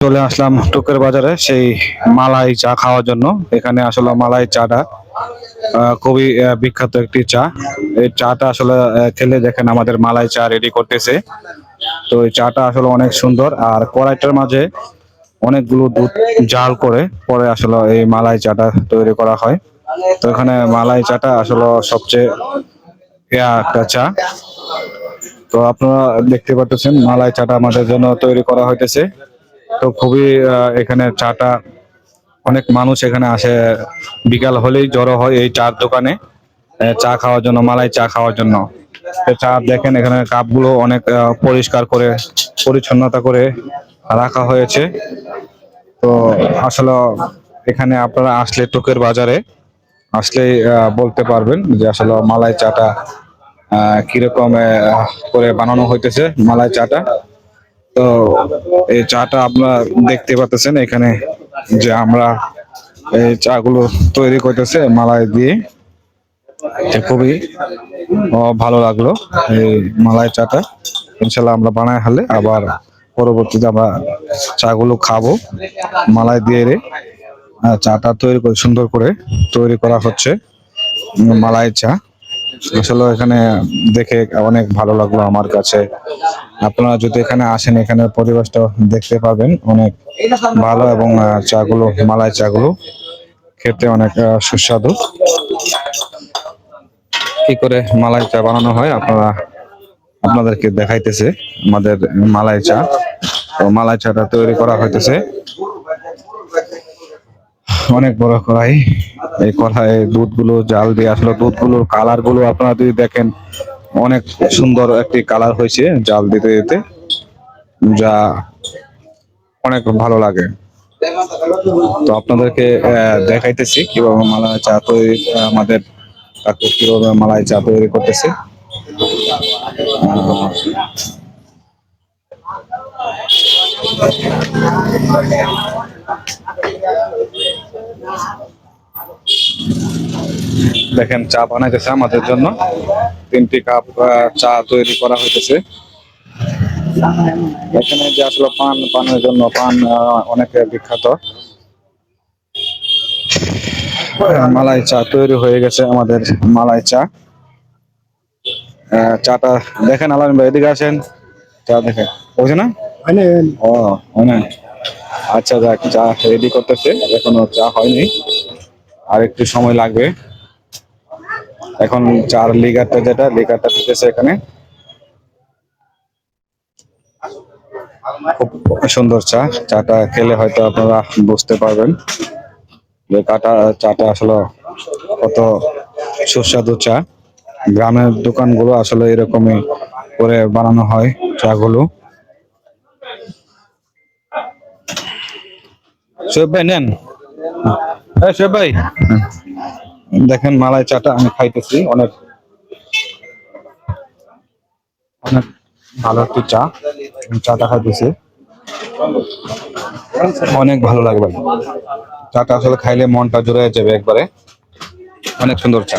চলে আসলাম টুকের বাজারে সেই মালাই চা খাওয়ার জন্য। এখানে আসলে মালাই চাটা খুবই বিখ্যাত একটি চা। এই চাটা আসলে খেলে দেখেন আমাদের মালাই চা রেডি করতেছে। তো এই চাটা আসলে অনেক সুন্দর, আর কড়াইটার মাঝে অনেকগুলো দুধ জাল করে পরে আসলে এই মালাই চাটা তৈরি করা হয়। তো এখানে মালাই চাটা আসলে সবচেয়ে একটা চা। তো আপনারা দেখতে পাচ্ছেন মালাই চাটা আমাদের জন্য তৈরি করা হইতেছে। তো খুবই এখানে চাটা অনেক মানুষ এখানে আসে, বিকাল হলেই জড়ো হয় এই চার দোকানে চা খাওয়ার জন্য, মালাই চা খাওয়ার জন্য। তো চা দেখেন এখানে কাপগুলো অনেক পরিষ্কার করে পরিচ্ছন্নতা করে রাখা হয়েছে। তো আসলে এখানে আপনারা আসলে টুকের বাজারে আসলে বলতে পারবেন যে আসলে মালাই চাটা কিরকম করে বানানো হইতেছে মালাই চাটা। তো এই চাটা আপনারা দেখতে পাচ্ছেন এখানে যে আমরা এই চা গুলো তৈরি করতেছে মালাই দিয়ে। খুবই ভালো লাগলো এই মালাই চাটা। ইনশাল্লাহ আমরা বানায় হলে আবার পরবর্তীতে আমরা চা গুলো খাবো মালাই দিয়ে রে। চাটা তৈরি করে সুন্দর করে তৈরি করা হচ্ছে মালাই চা। আসলে এখানে দেখে অনেক ভালো লাগলো আমার কাছে। আপনারা যদি এখানে আসেন, এখানে পরিবেশটা দেখতে পাবেন অনেক ভালো, এবং চাগুলো মালাই চাগুলো খেতে অনেক সুস্বাদু। কি করে মালাই চা বানানো হয় আপনাদেরকে দেখাইতেছে আমাদের মালাই চা। তো মালাই চাটা তৈরি করা হইতেছে অনেক বড় কড়াই। এই কড়াই দুধগুলো জাল দিয়ে আসলে দুধগুলোর কালার গুলো আপনারা যদি দেখেন অনেক সুন্দর একটি কালার হয়েছে জাল দিতে দিতে, যা অনেক ভালো লাগে। তো আপনাদেরকে দেখাইতেছি কিভাবে মালাই চা তৈরি, আমাদের কাকু কিভাবে মালাই চা তৈরি করতেছে। দেখেন চা বানাইতেছে আমাদের জন্য, 3টি কাপ চা তৈরি করা হইতেছে। এখানে যে আসলে পানের জন্য পান অনেক বিখ্যাত। মালাই চা তৈরি হয়ে গেছে আমাদের মালাই চা। চাটা দেখেন, আলামিন ভাই এদিকে আসেন, চা দেখেন বুঝে না। ও হয়। আচ্ছা যাক, চা রেডি করতেছে, এখনো চা হয়নি, আর একটু সময় লাগবে। এখন চার লিগারটা যেটা লিগারটা দিতেছে এখানে। খুব সুন্দর চা। চাটা খেলে হয়তো আপনারা বুঝতে পারবেন যে চাটা আসলে কত সুস্বাদু চা। গ্রামের দোকানগুলো আসলে এরকমই করে বানানো হয় চাগুলো। শোয়েব ভাই নেন, শোয়েব ভাই দেখেন মালাই চাটা আমি খাইতেছি, অনেক অনেক ভালো একটি চা। চাটা খাইতেছি অনেক ভালো লাগবে। চাটা আসলে খাইলে মনটা জুড়ে যাবে একবারে, অনেক সুন্দর চা।